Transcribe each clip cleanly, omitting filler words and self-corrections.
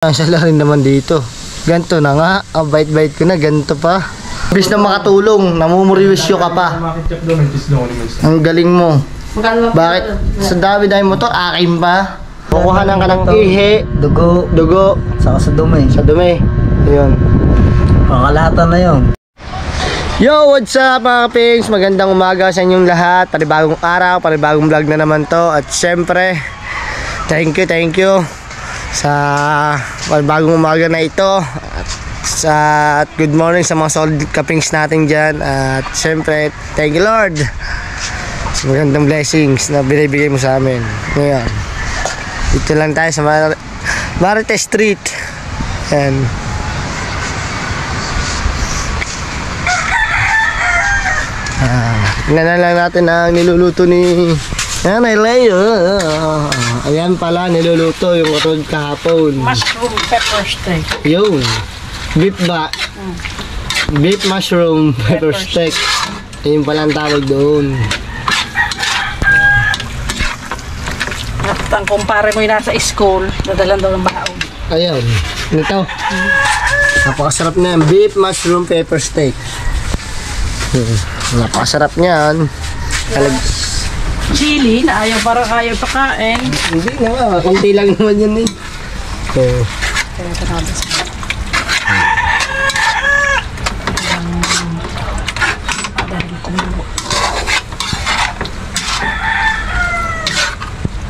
Sala rin naman dito. Ganto na nga. Ang bait-bait ko na. Ganto pa. Bis na makatulong. Namumuriwisyo ka pa. Ang galing mo. Bakit? Sa dami-dami mo to, akin pa. Kukuhanan ka ng ihi, dugo, saka sa dumi. Sa dumi. Ayun. Kakalahatan na yun. Yo, what's up mga kapings? Magandang umaga sa inyong lahat. Panibagong araw, panibagong vlog na naman to. At syempre, thank you sa panibagong umaga na ito. At good morning sa mga solid kapings natin dyan. At syempre, thank you Lord sa magandang blessings na binibigay mo sa amin. Ngayon, dito lang tayo sa Marites Street. Yan. Tingnan lang natin ang niluluto ni Nanay Leo. Ayan pala, niluluto yung katulad kahapon. Mushroom pepper steak. Yun. Beef ba? Beef mushroom pepper steak. Ayun pala ang tawag doon. At ang kumpare mo yung nasa school, nadalan daw ng baon. Ayun. Ito. Napakasarap na yan. Beef mushroom pepper steak. Napakasarap niyan. Chili na ayaw para kaya pakain. Hindi na, kunti lang naman yan eh. So, Kaya tanabas.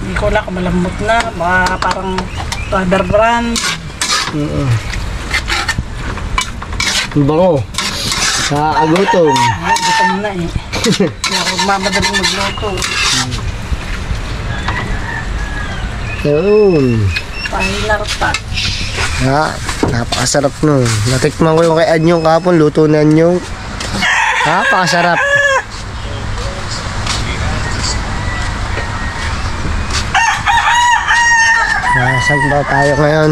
Hindi ko lang malambot na, baka parang rubber brand. ang bango. Sa agutom. Ay, gutom na eh. Hindi ako mamadaling magluto. Yun. Final touch. Napakasarap nun. Natikman ko yung kay Anyong kahapon. Luto na Anyong. Napakasarap. Saan ba tayo ngayon?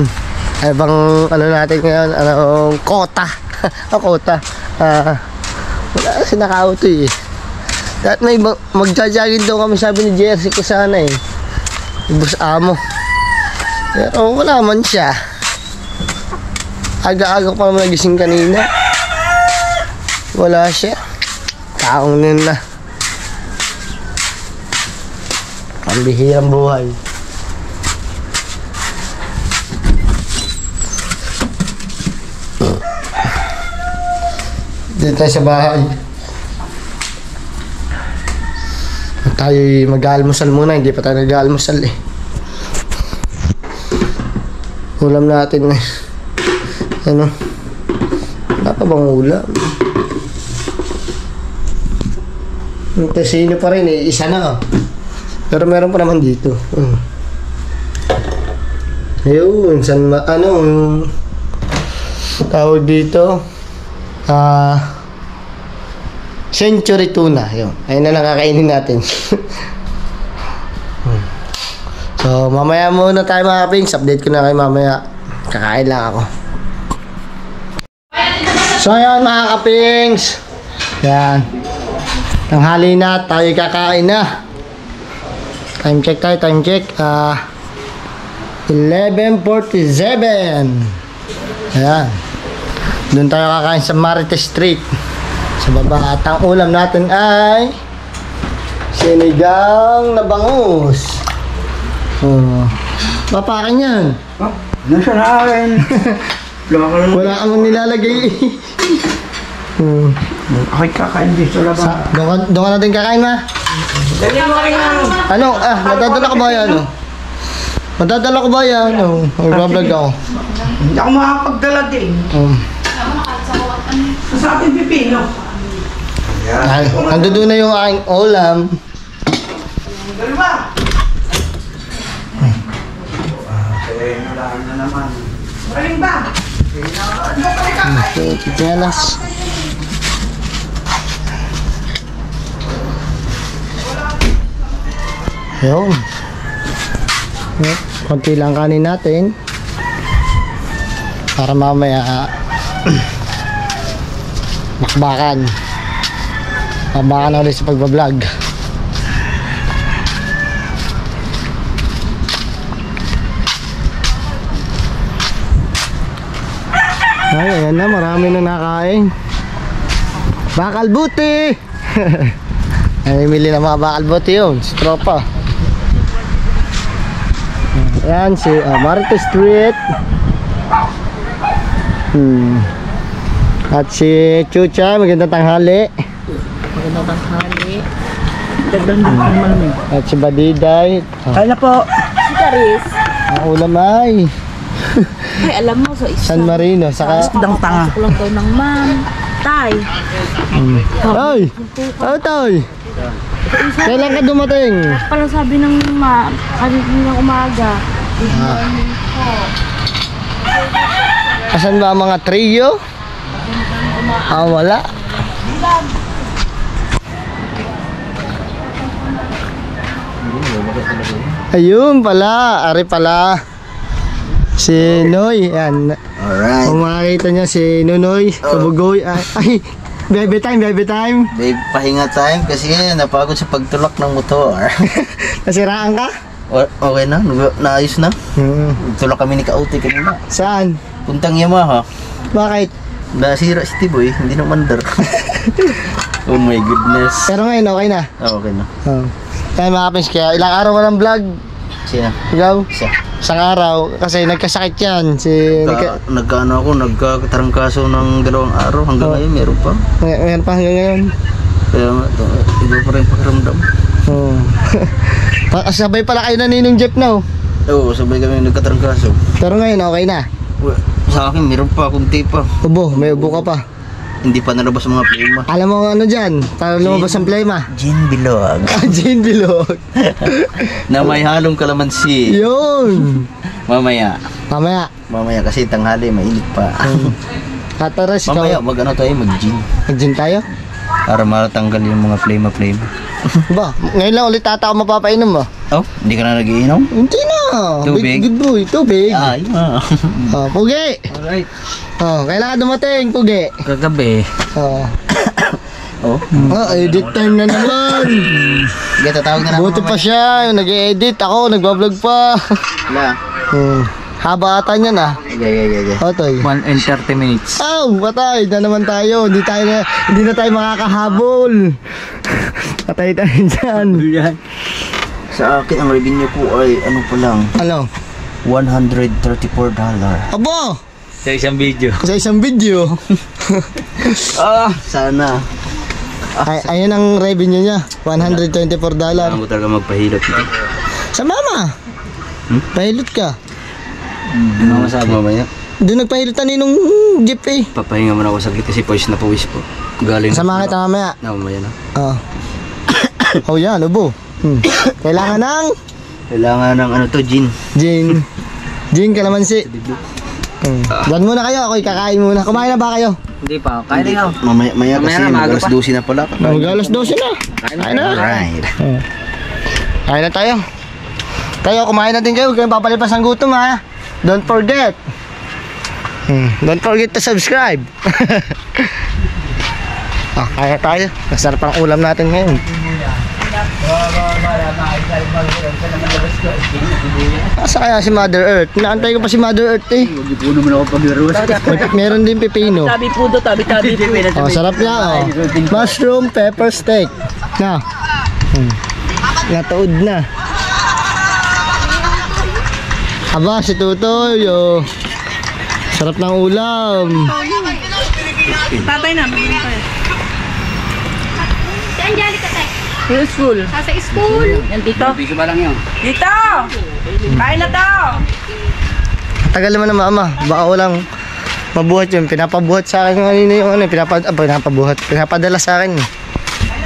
Ay bang ano natin ngayon? Anong kota? Kota. Wala kasi naka-auto eh. Dahil may magja-jogging daw kami, sabi ni Jersey ko sana eh. Bus amo. Pero wala man siya. Aga-aga pa naman nagising kanina. Wala siya. Taong nun na. Ang bihirang buhay. Dito tayo sa bahay. Tayo mag-almusal muna. Hindi pa tayo nag-almusal eh. Ulam natin eh. Ano? Wala pa bang ulam? Yung tesino pa rin eh. Isa na oh. Pero meron pa naman dito. Ayun. Ano? Tawag dito. Century tuna. Yun. Ayun na lang kakainin natin. So, mamaya muna tayo mga kapings. Update ko na kayo mamaya. Kakain lang ako. So, ayan mga kapings. Yan. Tanghali na. Tayo kakain na. Time check tayo. Time check. 11:47. Ayan. Doon tayo kakain sa Marites Street. Sa baba. At ang ulam natin ay sinigang na bangus. Papakin yan. Nasa na akin. Wala ka mong nilalagay. Ako'y kakain dito sa labas. Doon ka natin kakain ma. Dali mo kayo. Ano? Madadala ko ba yan? Madadala ko ba yan? Mag-vlog ako. Hindi ako makapagdala din. Sa ating pipino. Ando doon na yung aking ulam. Dalawa. Wala na naman. Maling ba? Tiyalas. Yun. Konti lang kanin natin. Para mamaya bakbakan. Bakbakan ulit sa pagbablog. Ay, ayan na, marami na nakain. Bakal buti! Ay, mili na mga bakal buti yun, si tropa. Ayan, si Martes Street. At si Chucha, magandang tanghali. Magandang tanghali. Dagdag din ang malamig. At si Badiday. Kaya po. Si Charis. Ang ulam ay Ay, alam mo, sa isa. San Marino, saka... Isdang tanga. Pasok lang daw ng ma'am. Tay. Ay! Oh, Toy! Kailan ka dumating? Parang sabi ng ma'am, kanina umaga. Asan ba ang mga trio? Wala. Ayun pala, ari pala. Si Noy, yan. Alright. Kung makikita niya si Nunoy, Kabugoy. Ay, baby time, baby time. Babe, pahinga time kasi napagod sa pagtulak ng motor. Nasiraan ka? Okay na? Naayos na? Tulak kami ni Kauti kanina. Saan? Puntang Yamaha. Bakit? Nasira si Tiboy, hindi na mandar. Oh my goodness. Pero ngayon, okay na. Okay na. Kaya mga kapins, kaya ilang araw walang vlog. Sino? Ikaw? Siya. Isang araw. Kasi nagkasakit yan. Nagkaano ako, nagkatarangkaso ng 2 araw. Hanggang ngayon, meron pa. Ngayon pa hanggang ngayon. Kaya nga, iba pa rin pakiramdam. Sabay pala kayo na Ninong Jeff now. Oo, sabay kami nagkatarangkaso. Pero ngayon, okay na. Sa akin, meron pa, kunti pa. Ubo, may ubo ka pa. Hindi pa nalabas ang mga plema. Alam mo ano dyan? Para lumabas ang plema. Gin bilog. Jane Bilog. Na may halong kalamansi. Yun. Mamaya. Mamaya. Kasi tanghali, mainit pa. Kataras ka. Mamaya, mag-ano tayo, mag-gin. Mag-gin tayo? Para matanggal yung mga flame. Ba, ngayon lang ulit tata ako mapapainom mo. Oh, hindi ka na nagiinom? Hindi na. Tubig? Good boy, tubig. Ay, Pugi. Alright. Kailan ka dumating, Pugi? Kagabi. Oh. Edit time na naman. Sige, tatawag na lang. Buti pa siya, nag-edit ako, nagbablog pa. Wala. Haba ata niyan ah. Okay. Otoy. 1 and 30 minutes. Patay na naman tayo. Hindi na tayo makakahabol. Patay tayo dyan. Sa akin, ang revenue ko ay ano pa lang, Ano? $134. Abo! Sa isang video. Sa isang video. Sana. Ayan ang revenue niya. $124. Ako talaga magpahilot ito. Sa mama. Pahilot ka. Ano masabi? Mamaya. Doon nagpahilot na ninong jeep eh. Papahinga muna ako saglit kasi pawis na pawis po. Galing Sama kita mamaya. Mamaya na. Yan, ubo. Kailangan ng ano to, gin. Gin kalamansi. Diyan muna kayo, ako'y kakain muna. Kumain na ba kayo? Hindi pa, kain na ako. Mamaya kasi mag-alas 12 na pala. Mag-alas 12 na. Kain na. Alright. Kain na tayo. Kayo, kumain na din kayo. Huwag kayong papalipas ng gutom ha. Don't forget. Don't forget to subscribe. Kaya tayo. Masarap ang ulam natin ngayon. Asa kaya si Mother Earth? Inaantay ko pa si Mother Earth eh. Hindi po naman ako pag-roast. Meron din pipino. Tabi po. Sarap niya Mushroom pepper steak. Na. Natuod na. Aba, si Tutoy. Sarap ng ulam. Tatay na. School. Sa school. Yan dito. Piso ba lang yun? Dito! Kain na to! Tagal naman na mama. Baka walang mabuhat yun. Pinapabuhat sa akin kanina yung ano. Pinapadala sa akin.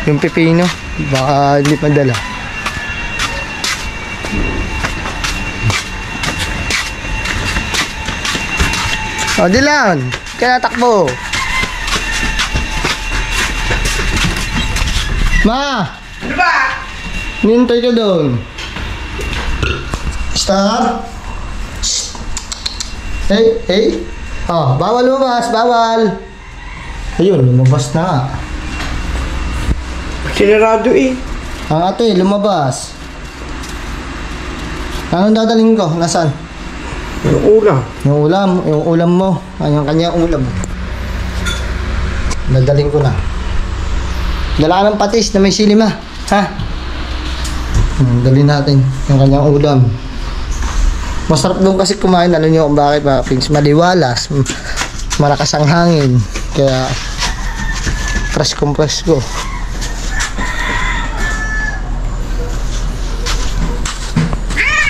Yung pipino. Baka hindi padala. Dilan. Kaya natakbo. Ma! Ano ba? Nintay ka doon. Stop. Hey. Bawal lumabas, bawal. Ayun, lumabas na. Sinarado eh. Ang ate, lumabas. Anong dadalhin ko? Nasaan? Yung ulam. Yung ulam mo. Kanya ulam. Dadaling ko na. Dala ka ng patis na may sili ma. Ha? Dali natin yung kanyang ulam. Masarap doon kasi kumain. Alam niyo kung bakit mga kapings? Maliwalas. Malakas ang hangin. Kaya presko.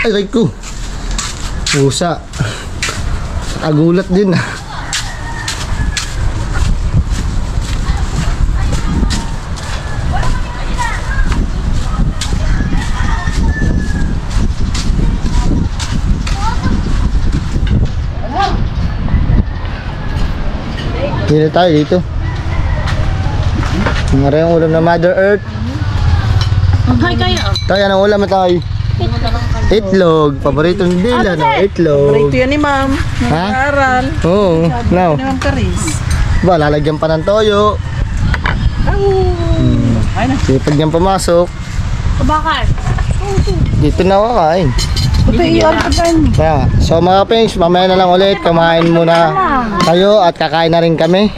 Ay ko. Pusa. Agulat din ah. Dito tayo dito. Yung ulam na Mother Earth. Hi kayo. Tayo, anong ulam na tayo? Itlog. Paborito ni Dylan, no? Itlog. Rito yan ni ma'am. Ha? Nag-aaral. Oo. No. Ni ma'am Caris. Ba, lalagyan pa ng toyo. Ay na. Sipag niyang pumasok. Bakit? Dito na ako kain. Ito iyon. Kaya, so mga pings, mamaya na lang ulit. Kumain muna kayo at kakain na rin kami.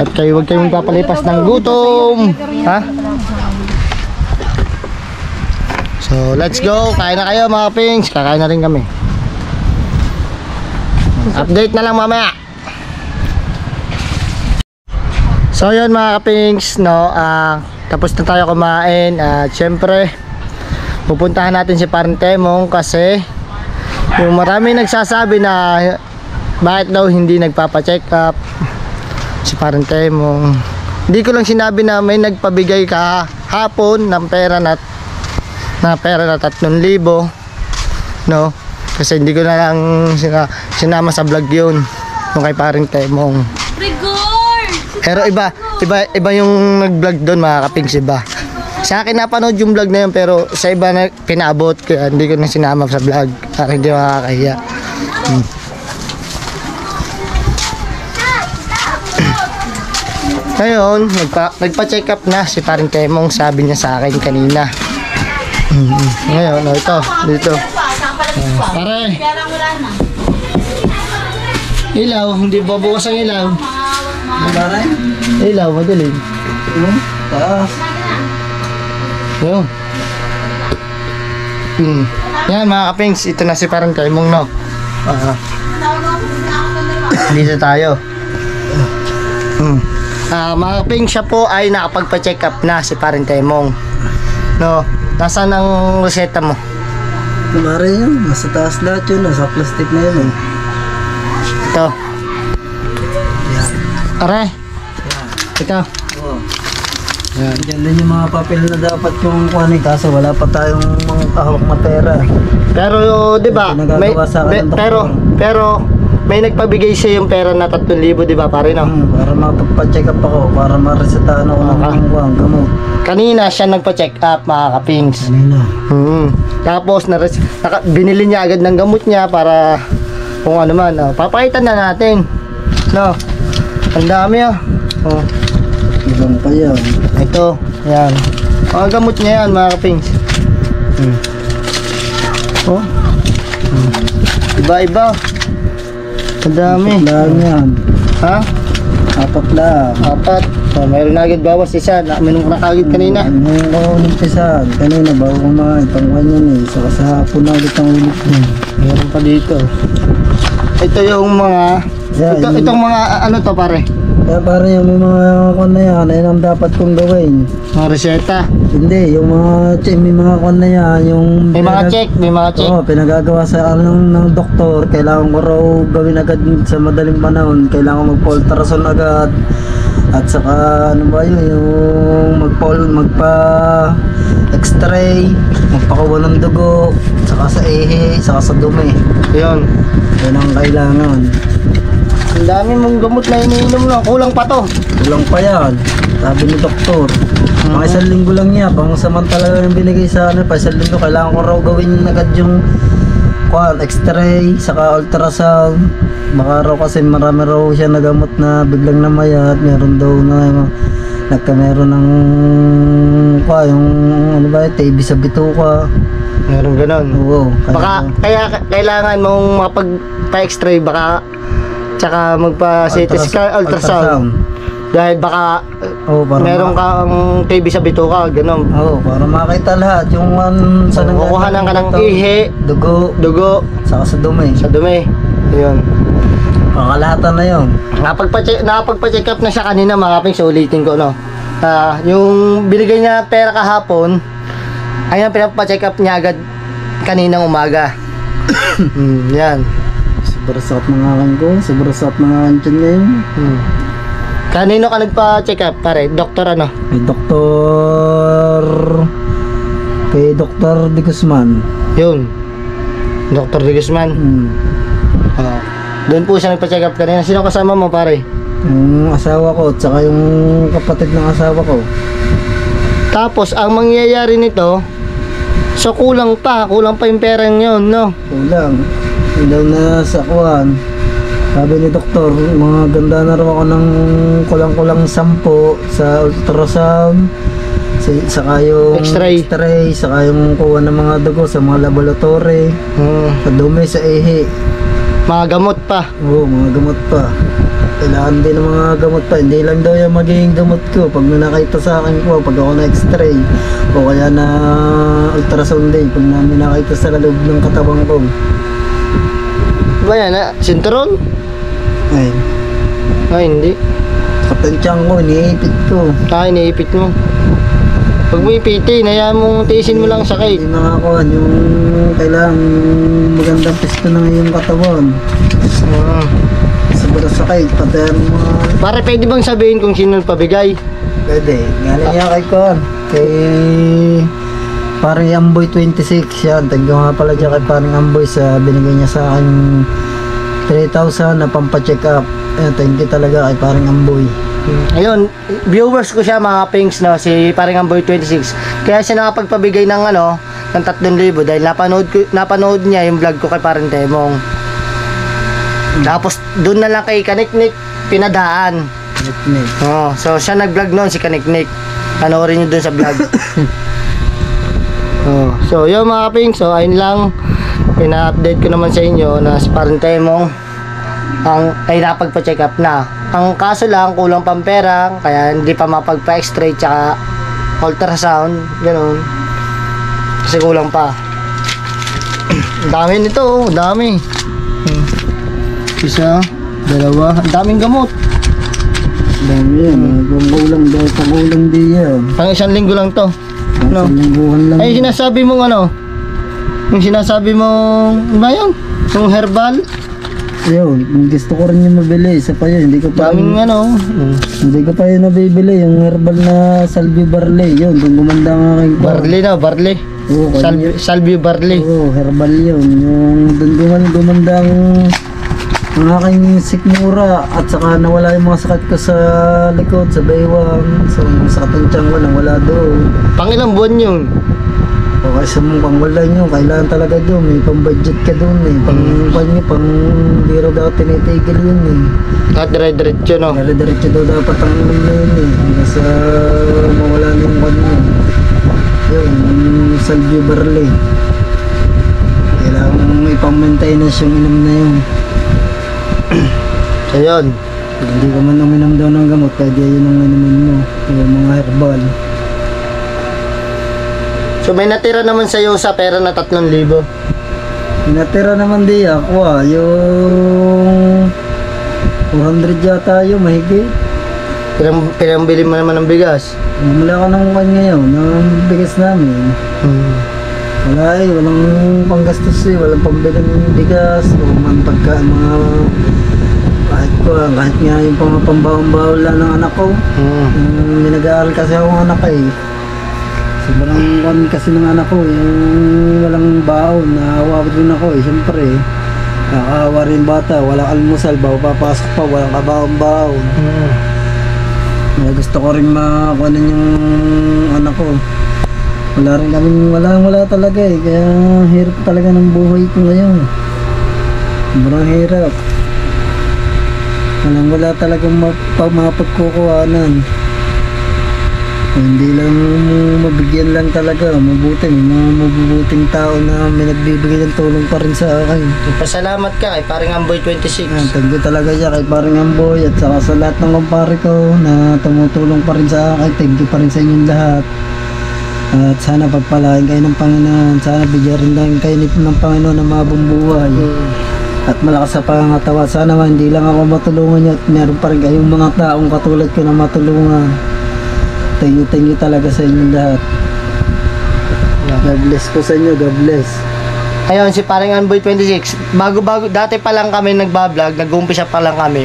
At kayo, huwag kayong papalipas ng gutom. Ha? So, let's go. Kain na kayo mga pings. Kakain na rin kami. Update na lang mamaya. So, yun mga kapings, no? Tapos na tayo kumain. At syempre, pupuntahan natin si Parang Temong kasi yung marami nagsasabi na bakit daw hindi nagpapa-check up si Parang Temong. Hindi ko lang sinabi na may nagpabigay ka hapon ng pera na 3,000, no? Kasi hindi ko na lang sinama sa vlog yun yung kay Parang Temong. Pero iba yung nag-vlog doon mga kapings, iba. Sa akin napanood yung vlog na yun pero sa iba na pinaabot kaya hindi ko na sinama sa vlog para hindi makakahiya. Ngayon, nagpa-check up na si Parang Temong, sabi niya sa akin kanina. Ngayon, ito, dito. Pare. Ilaw, hindi babawas ang ilaw. Ilaw, madilim. Yun. Yan mga kapings, ito na si Parang Temong, no? Dito tayo. Mga kapings, siya po ay nakapagpa-check up na si Parang Temong, no? Nasaan ang reseta mo? Kumari yun, nasa taas lahat yun, nasa plastic na yun. Ito. Are. Ito. Yan. Diyan din yung mga papel na dapat yung kuhanin kaso wala pa tayong mga kahawak matera. Pero, di ba? Pinagagawa sa akin ng doktor. Pero may nagpabigay siya yung pera na 3,000, di ba, pare, no? Para mapagpa-check up ako, para maresetahan ako ng gamot. Kanina siya nagpa-check up, mga kapings. Kanina. Tapos binili niya agad ng gamot niya para kung ano man. Papakita na natin. No. Ang dami Ibang pa yan. Ito, yan. Mga gamot niya yan, mga kapings. Iba-iba. Ang dami. Lang yan. Ha? 4 lang. 4. So, mayroon na agad bawas isa. Minum ko na kagad kanina. Ngayon ko umpisan. Kanina bago kumain. Pangkuhan yun eh. Saka sa hapon na ulit ang ulit niya. Meron pa dito. Ito yung mga... Itong mga ano to, pare? Kaya para yung may mga kwan na yan, ayun ang dapat kong gawin. Mga reseta. Hindi, yung may mga kwan na yan, yung... May mga check. Oo, pinagagawa sa ng doktor. Kailangan ko raw gawin agad sa madaling panahon. Kailangan ko magpa-ultrasound agad. At saka, ano ba yun, yung magpa-x-ray, magpakuha ng dugo, saka sa ehe, saka sa dumi. Yun. Yan ang kailangan. Ang dami mong gamot na iniinom na. Kulang pa to. Kulang pa yan. Sabi ni doktor. Mga 1 linggo lang niya. Pang samantala yung binigay sa ano, pa 1 linggo. Kailangan ko raw gawin agad yung x-ray, saka ultrasound. Baka raw kasi marami raw siya na gamot na biglang namayat. Meron daw na meron ng yung ano ba, TB sa bituka. Meron ganon. Oo. Baka, kaya kailangan mong makapag-pa-x-ray baka tsaka magpa-CT scan, ultrasound. Dahil baka para meron kang TB sa bituka, ganon. Oo, para makita lahat yung saan ang Kukuhanan ka ng ihi, dugo, saka sa dumi. sa dumi. Ayun. Pakalahatan na yun. Nakapagpa-check up na siya kanina, mga kaping, so ulitin ko, no. Yung binigay niya pera kahapon, ayun, pinapa-check up niya agad kaninang umaga. Yan. Sobrang sakit mga akin ko. Sobrang sakit mga akin dyan ngayon. Kanino ka nagpa-check up, pare? Doktor ano? Kay Dr. De Guzman. Yun. Dr. De Guzman. Doon po siya nagpa-check up kanina. Sino kasama mo, pare? Yung asawa ko, tsaka yung kapatid ng asawa ko. Tapos, ang mangyayari nito, so kulang pa yung pera yun, no? Kulang na sa kuwan. Sabi ni doktor, mga ganda na raw ako ng kulang-kulang 10 sa ultrasound, saka yung x-ray, saka yung kuha ng mga dugo sa mga laboratory, sa dumi, sa ihi. Mga gamot pa. Oo, mga gamot pa. Kailangan din ng mga gamot pa. Hindi lang daw yung magiging gamot ko pag may nakita sa akin ko, pag ako na x-ray o kaya na ultrasound din, pag namin nakita sa loob ng katawan ko. Ba yan, sinturon? Ay, hindi. katansyang ko, iniipit ko. Iniipit mo. Pag mo ipitin, hayaan mong tiisin mo lang sakit. Hindi makakuha yung kailangan magandang pisto ng iyong katawan. Sobrang sakit, patayan mo. Pare, pwede bang sabihin kung sino pabigay? Pwede. Galing niya kay Kon. Kay Paring Amboy 26 yan. Tagyo nga pala dyan kay Paring Amboy sa binigay niya sa akin 3,000 na pampacheck up. Thank you talaga kay Paring Amboy. Ayun, viewers ko siya mga pings, no, si Paring Amboy 26. Kaya siya nakapagpabigay ng ng 3,000 dahil napanood niya yung vlog ko kay Paring Temong. Tapos doon na lang kay Kaniknik pinadaan. So siya nag-vlog noon, si Kaniknik. Panoorin niyo doon sa vlog. So yun mga pings, so ayun lang. Pina-update ko naman sa inyo na si Paring Temong ay napagpa-check up na. Ang kaso lang, kulang pang pera, kaya hindi pa mapagpa-x-ray tsaka ultrasound, gano'n. Kasi kulang pa. Ang dami nito, dami. Isa, dalawa, ang daming gamot. Dami yan, kulang dahil pagulang di yan. Pang 1 linggo lang to. No? Lang. Ay, sinasabi mong yung sinasabi mong, ba yun? Yung herbal? Yun, gusto ko rin yung mabili. Isa pa yun, hindi ko pa hindi ko pa yun nabibili. Yung herbal na salvia barley. Yun, kung gumanda nga kayo. Barley. Oo, Salvia barley. Oo, herbal yun. Yung doon gumanda ang aking sikmura. At saka nawala yung mga sakit ko sa likod, sa baywang. So, sa katansyan ko, nawala doon. Pang ilang buwan yun? O kasi mong pangwala nyo, kailangan talaga doon, may pang-budget ka doon pang di raw daw tinitigil yun At dire-diretso, no? Dire-diretso daw dapat ang inom na yun hanggang sa mawala na yung kanya. Yun, yung salvia barley. Kailangan mong ipang-maintenance yung inom na yun. So yun. Pag hindi ka man uminom daw ng gamot, pwede yun ang inumin mo, yung mga herbal. So may natira naman sa'yo sa pera na 3,000. Natira naman di ako yung 400 yata yung mahigit. Pinambili mo naman ng bigas. Wala ka ng ngayon, ng bigas namin. Wala walang panggastos walang pambili ng bigas, o man pagka mga kahit nga yung pambawang-bawal lang ng anak ko. Nag-aaral kasi ako ng anak sobrang kami kasi ng anak ko, yung walang baon, naawa din ako siyempre. Nakakawa rin bata, walang almusal, papasok pa, walang kabaon-baon. Gusto ko rin makakuanan yung anak ko. Wala talaga kaya hirap talaga ng buhay ko ngayon. Sobrang hirap. Wala talagang mapagkukuhanan. Hindi lang mabigyan lang talaga, mabuti. May mga mabubuting tao na may nagbibigay ng tulong pa rin sa akin. Pasalamat ka kay paring Amboy 26. Thank you talaga siya kay paring Amboy at saka sa lahat ng kumpare ko na tumutulong pa rin sa akin. Thank you pa rin sa inyong lahat. At sana pagpalain kayo ng Panginoon. Sana bigyan rin lang kayo ng Panginoon ng mabong buhay. At malakas sa pangatawa. Sana man hindi lang ako matulungan niyo at meron pa rin kayong mga taong katulad ko na matulungan. Thank you talaga sa inyong lahat. God bless ko sa inyo, God bless. Ayun, si paring Amboy 26. Bago-bago, dati pa lang kami nagbablog, nag-uumpisa pa lang kami.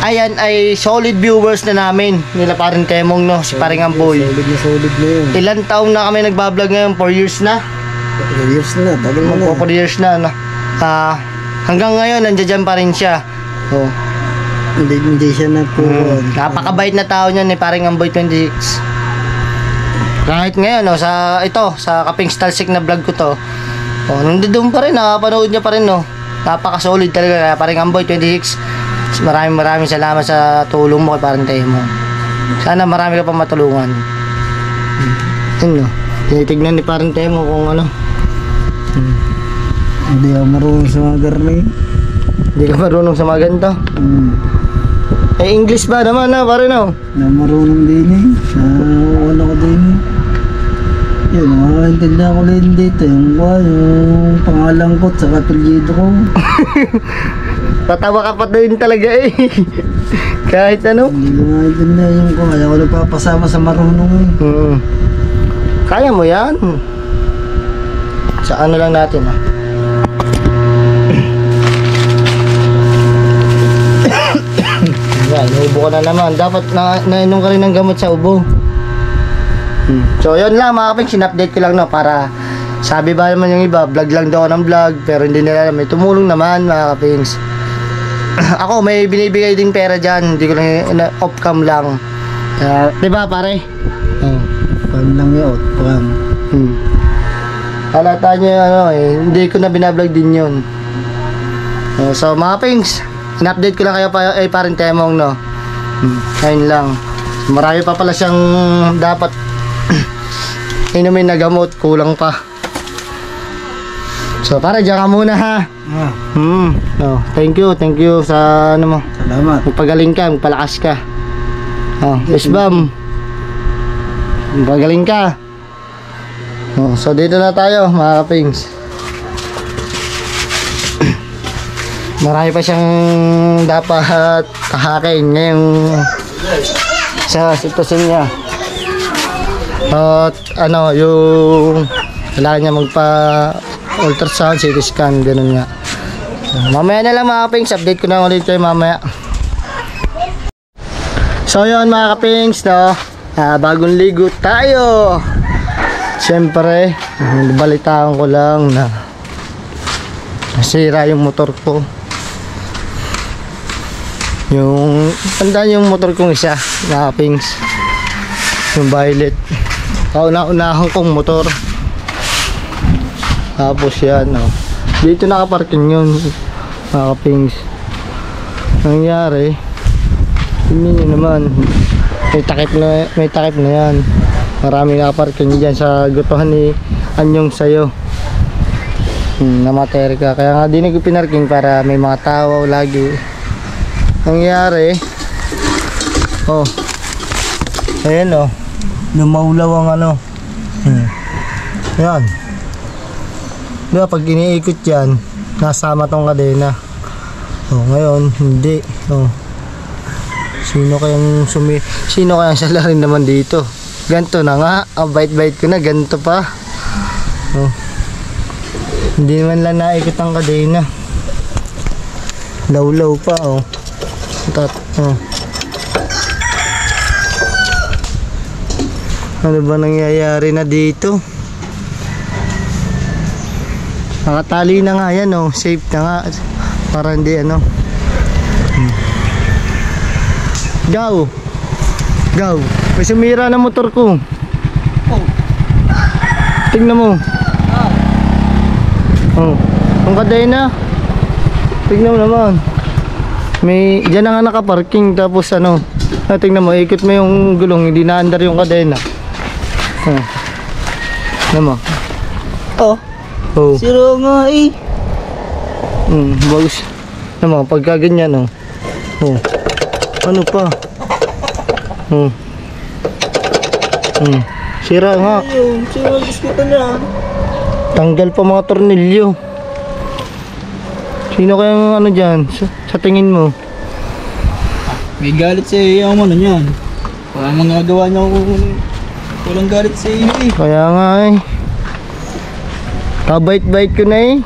Ayan ay solid viewers na namin. Nila paring Temong, no? Si paring Amboy. Solid na yun. Ilan taong na kami nagbablog ngayon? 4 years na? 4 years na, tagal mo na. 4 years na, no? Hanggang ngayon, nandiyan pa rin siya. Oh. Hindi siya Napakabait na tao niya ni paring Amboy 26. Kahit ngayon, no, sa Kaping Stalsic na vlog ko to. Oh, nandoon pa rin, nakapanood niya pa rin, no. Napaka-solid talaga kaya paring Amboy 26. Maraming salamat sa tulong mo kay paring Temo. Sana marami ka pa matulungan. Ano? Tinitignan ni paring Temo kung ano. Hindi ako marunong sa mga garni. Hindi ka marunong sa mga ganito. Eh, English ba naman na, pare no? Na marunong din eh. Ano ko din eh. Yun, makakaintindihan ko rin dito. Yung pangalan ko at saka apelyido ko. Tatawa ka pa din talaga eh. Kahit ano. Hindi ko maintindihan ko. Kaya ko nagpapasama sa marunong eh. Kaya mo yan. Sa ano lang natin ah. Yan, naubo ka na naman. Dapat nainom ka rin ng gamot sa ubo. So yun lang mga kaping, sin-update ko lang no, para sabi ba naman yung iba, vlog lang daw ako ng vlog, pero hindi nila alam, may tumulong naman mga kapings. Ako may binibigay ding pera dyan, hindi ko lang off cam lang. Diba pare? Pam lang yun, pam. Halata nyo ano eh, hindi ko na binablog din yun. So mga kapings, in-update ko lang kayo paring Temong no. Ayun lang. Marami pa pala siyang dapat inumin na gamot, kulang pa. So para dyan ka muna ha. No, thank you sa ano mo. Salamat. Magpagaling ka, magpalakas ka. Yes bam. Magpagaling ka. So dito na tayo mga kapings. Marami pa siyang dapat kahakin ngayong sa sitwasyon niya. At ano, yung kailangan niya magpa ultrasound, CT scan, ganun nga. Mamaya na lang mga kapings, update ko na ulit kayo mamaya. So yun mga kapings, no, bagong ligo tayo. Siyempre, balitaan ko lang na nasira yung motor ko. Yung tandaan yung motor kong isa, mga kapings, yung violet, kauna-unahan kong motor. Tapos yan, no, dito nakaparking yun mga kapings. Nangyari, tingnan nyo naman, may takip na yan. Marami nakaparking dyan sa gutuhan ni Anyong Sayo. Namatay ka, kaya nga di nagpinarking para may mga tao lagi. Nangyari, ayan lumaulaw ang ano. Yan, diba pag iniikot yan nasama tong kadena. Ngayon hindi. Sino kayang salarin naman dito? Ganto na nga, ang bait-bait ko na, ganto pa. Hindi man lang naikot ang kadena, lawlaw pa. Ano ba nangyayari na dito? Nakatali na nga yan, safe na nga para hindi ano. Gaw, may sumira na motor ko. Tingnan mo. Ang kadena, tingnan mo naman. May dyan na nga nakaparking, tapos ano, Tingnan mo, ikot mo yung gulong, hindi naandar yung kadena. Ano mo? Oh, Oh. siro nga eh. Bagus. Ano mo, pagka ganyan, oh. Oh. Ano pa? Sira nga. Ayun, siro ang diskuto niya. Tanggal pa mga tornilyo. Sino kaya ano dyan? Sa tingin mo? May galit sa iyo ang ano niyan. Walang magagawa niya kung walang galit sa iyo eh. Kaya nga eh. Kabait-bait ko na eh.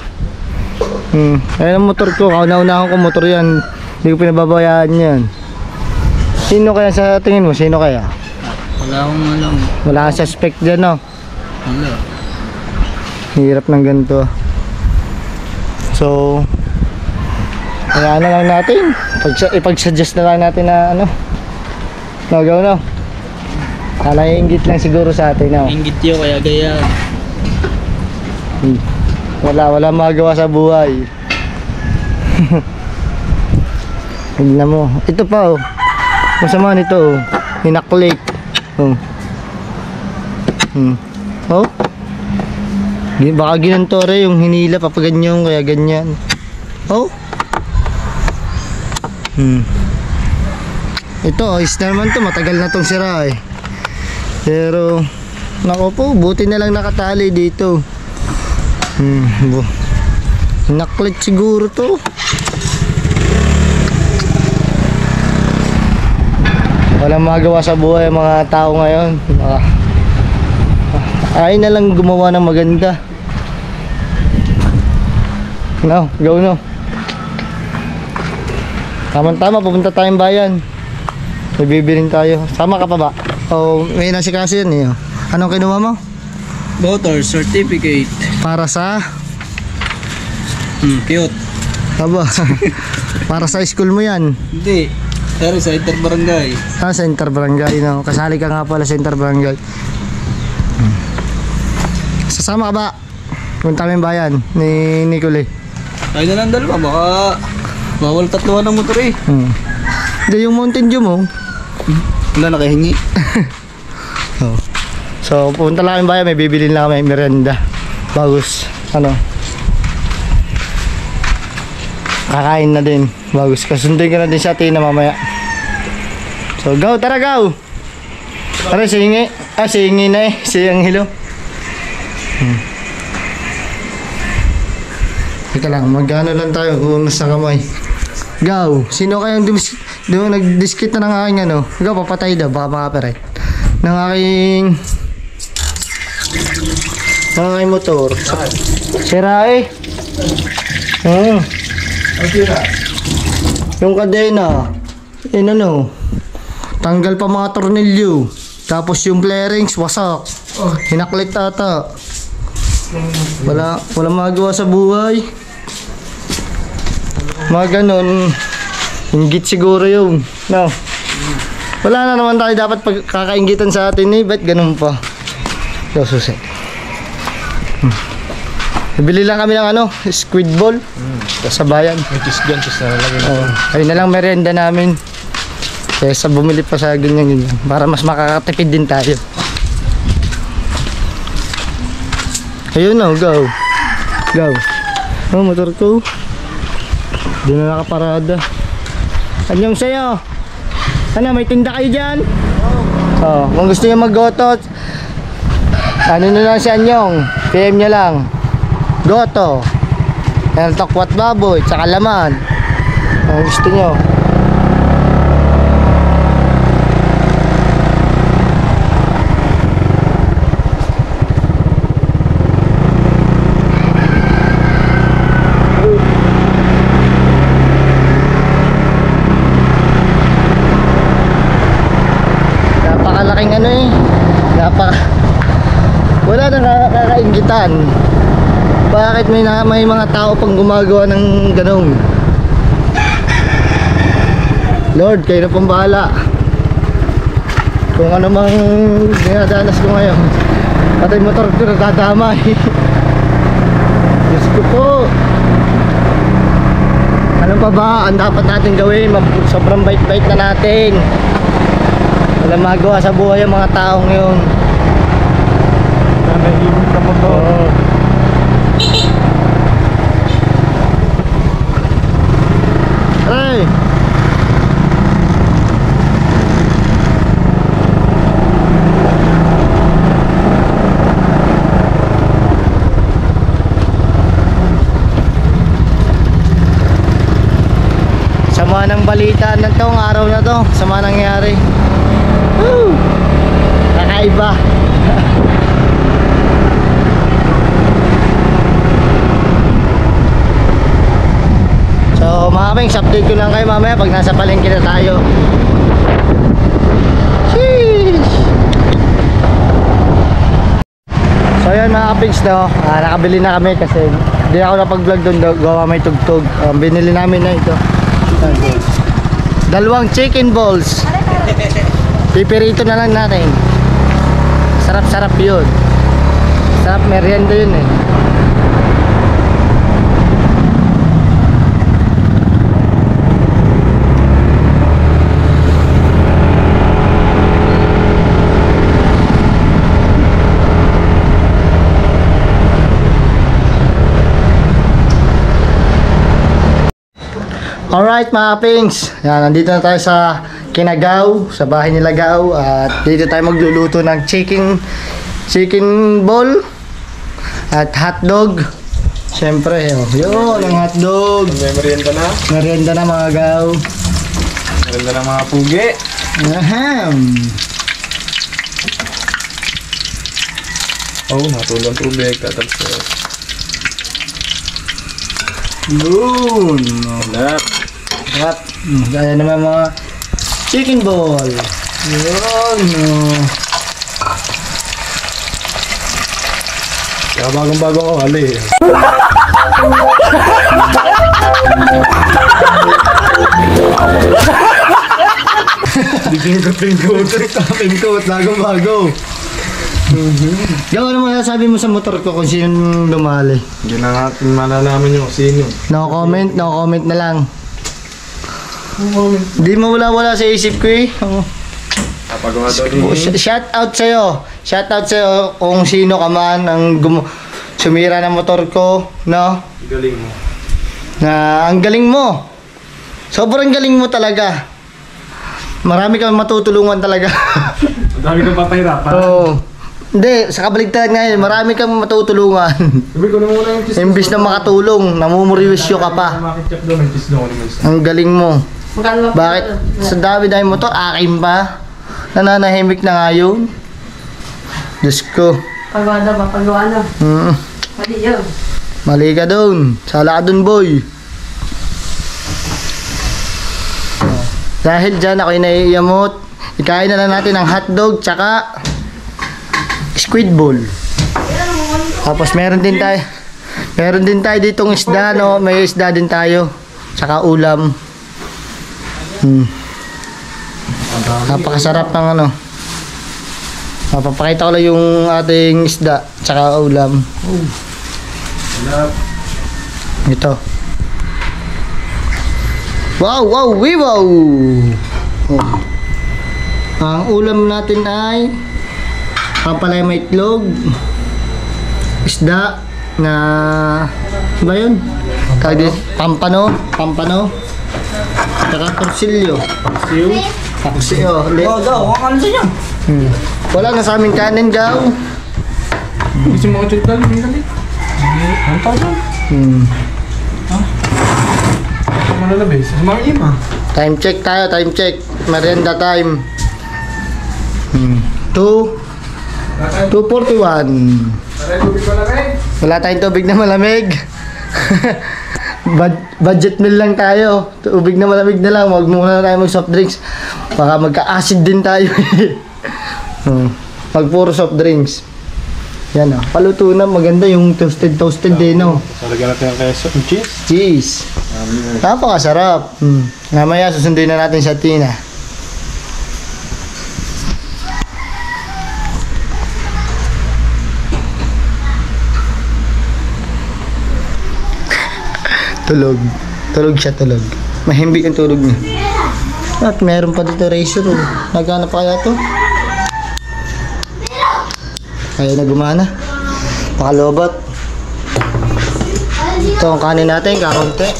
Ayan ang motor ko. Kauna-unahan ko motor yan. Hindi ko pinababayaan yan. Sino kaya sa tingin mo? Sino kaya? Wala akong alam. Wala kang suspect dyan, no? Wala. Hirap ng ganito. So, kaya na lang natin. Ipag-suggest na lang natin na ano. No, go no. Naiinggit lang siguro sa atin, no? Inggit yun, kaya gaya. Wala magagawa sa buhay. Tignan mo. Ito pa, oh. Masama nito, oh. Hinaklik. Oh. Oh. Baka ginantore yung hinila papaganyan kaya ganyan. Oh. Ito, ayos na naman to. Matagal na tong sira eh. Pero nako po, buti na lang nakatali dito. Naklit siguro to. Walang magawa sa buhay ang mga tao ngayon. Ay na lang gumawa ng maganda. No, go no. Tama-tama, pupunta tayong bayan. May bibilin tayo. Sama ka pa ba? O may nasikaso yan eh. Anong kinuha mo? Motor certificate. Para sa? Cute. Aba. Para sa school mo yan. Hindi. Pero sa interbarangay. Sa interbarangay, no? Kasali ka nga pala sa interbarangay. Sasama ka ba? Punta kami bayan ni Nicole. Ay na lang dalawa. Baka bawal tatluhan ng motor eh. Hindi yung Mountain Dew mo. Wala nakahingi. Oh. So punta lang kami bayan. May bibilin lang kami merienda. Bagus. Ano? Kakain na din. Bagus. Kasunduin ka na din sa atin na mamaya. So go, tara go. Tara singi. Singi na eh. Si Angelo. Teka lang, magkano lang tayo kung nasa kamay. Go. Sino kayang nag-diskit na ng aking ano? Go, papatay daw. Baka makaparet. Ng aking motor. Sira eh. Yung kadena. Ano? Tanggal pa mga tornilyo. Tapos yung flarings wasak. Hinaklit ata. Wala magagawa sa buhay. Mga ganun. Inggit siguro yun. No. Wala na naman tayo dapat pagkakainggitan sa atin eh. Ba't ganun pa? Yo, susi. Bili lang kami ng ano, squid ball. Sa bayan. Ayun na lang merienda namin. Kesa bumili pa sa ganyan. Para mas makakatipid din tayo. Ayun na, go. Go. Oh, motor ko. Doon na nakaparada. Anyong sa'yo. Ano, may tinda kayo dyan? Oh, kung gusto nyo mag-goto, ano na lang si Anyong. PM nyo lang. Goto. Yan, tokwat baboy, tsaka laman. Kung gusto nyo. Napakalaking ano eh. Wala nang kakainggitan. Bakit may mga tao pang gumagawa ng ganun? Lord, kayo na pong bahala. Kung ano mang dinadanas ko ngayon, pati motor ko nadadamay. Diyos ko po. Ano pa ba ang dapat natin gawin? Sobrang bait-bait na natin. Walang magawa sa buhay yung mga taong yun. Nahihimik ka mo to. Oo. Ay! Sama ng balita na tong araw na to. Sama nangyari. Woo! Kakaiba. So mga kapings, update ko lang kayo mamaya pag nasa palengke na tayo. Sheesh! So yun mga kapings, no? Nakabili na kami kasi hindi ako napag-vlog doon, gawa may tugtog. Binili namin na ito. Dalawang chicken balls. Pipirito na lang natin. Sarap-sarap yun. Sarap, merienda yun eh. Alright mga pings, yan, nandito na tayo sa Kinagaw, sa bahay nila Gaw. At dito tayo magluluto ng chicken ball at hotdog. Siyempre, yun ang hotdog. May merienda na. Merienda na mga Gaw. Merienda na mga pugi. Ahem. Oh, natulong tubig. Tatapos. Yun. Sarap. At gaya naman mga chicken ball. Yun. Kaya bagong-bago ako, hali. Pingkot. Bago-bago. Gawa naman sabi mo sa motor ko kung sino lumali. Hindi na natin malalaman yung sino. No comment na lang. Di mo wala sa isip ko eh. Kapagawa daw Shout out sa'yo kung sino ka man ang sumira ng motor ko, no? galing mo. Na ang galing mo. Sobrang galing mo talaga. Marami kang matutulungan talaga. Ang dami kang papahirapan. Oo. Hindi, sa kabaligtaran ngayon, marami kang matutulungan. Sabi ko na muna yung cheese. Imbis na makatulong, namumuriwisyo ka pa. Makitchap daw, may cheese daw naman. Ang galing mo. Bakit? Sa dami-dami mo to, akin pa. Nananahimik na nga yun. Diyos ko. Pagawa na. Mali yun. Mali ka dun. Sala ka dun, boy. Dahil dyan ako'y naiiyamot. Ikain na lang natin ang hotdog tsaka squid ball. Tapos meron din tayo ditong isda, no? May isda din tayo. Tsaka ulam. Napakasarap ng ano. Mapapakita ko lang yung ating isda tsaka ulam. Ito. Wow. Oh. Ang ulam natin ay pampalay may itlog, isda na ano ba yun? Pampano, saka torsilyo. Paksiyo. Wala na sa amin kanin, Gaw. Gusto mo ko check dali, dali. Ang tawag. Ito mo nalabay. Sa mga ima. Time check tayo, time check. Merienda time. 2:41. Wala tayong tubig na malamig. Budget meal lang tayo. Tubig na malamig na lang. Huwag muna tayo mag soft drinks. Baka magka-acid din tayo. Pag puro soft drinks. Yan o. Paluto na. Maganda yung toasted din o. Salagyan natin ang keso. Cheese. Cheese. Napakasarap. Namaya susunduin na natin sa Tina. Tulog siya. Mahimbing ang tulog niya. At meron pa dito razor. Oh. Nagana pa kaya to? Kaya na gumana. Pakalobot. Ito ang kanin natin, kakunti.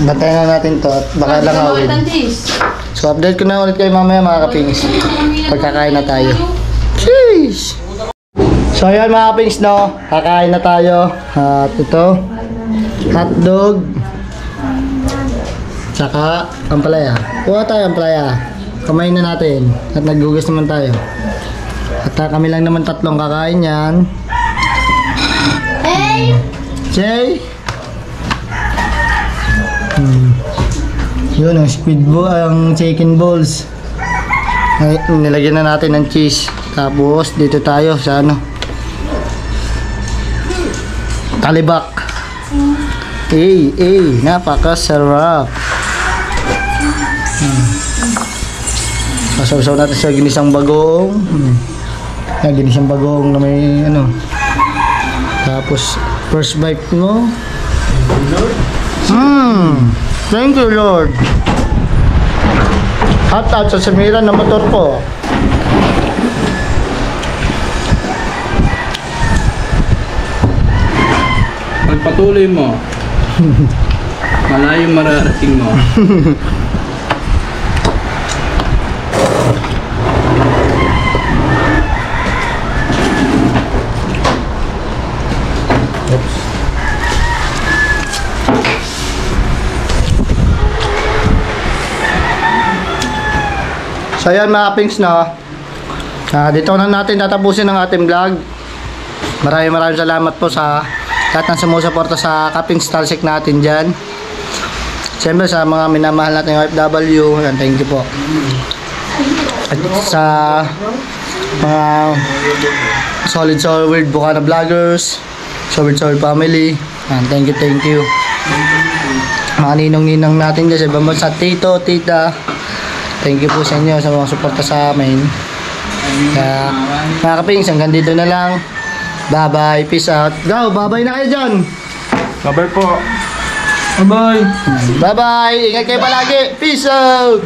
Bantayan na natin to at baka lang awin. So update ko na ulit kayo mamaya mga kapings. Pagkakain na tayo. Sheesh! So ayan mga kapings, no, kakain na tayo. At ito, hotdog. Tsaka ampalaya. Kuha tayo ampalaya. Kamain na natin. At naggugas naman tayo. At kami lang naman tatlong kakain yan. Hey! Jay! Yun ang squid ball, ang chicken balls. Ay, nilagyan na natin ng cheese. Tapos dito tayo sa ano, talibak. Napakasarap. Pasaw-saw natin sa ginisang bagoong. Ginisang bagoong na may ano. Tapos first bite mo. Thank you Lord. Hot out sa samiran ng motor po. Pagpatuloy mo, malayo mararating mo. So ayan mga kapings, no, dito na natin tatapusin ang ating vlog. Maraming salamat po sa lahat ng sumusuporta sa Kapings Talsik natin dyan. Siyempre sa mga minamahal natin OFW, yan, thank you po. At sa mga solid Bukana vloggers, solid family, yan, thank you. Mga ninong-ninang natin dyan sa ibang bansa, tito, tita, thank you po sa inyo sa mga suporta sa amin. Kaya mga kapings, hanggang dito na lang. Bye bye, peace out. Go, bye bye na kayo dyan. Bye po. Bye. Bye bye, ingat kayo palagi. Peace out.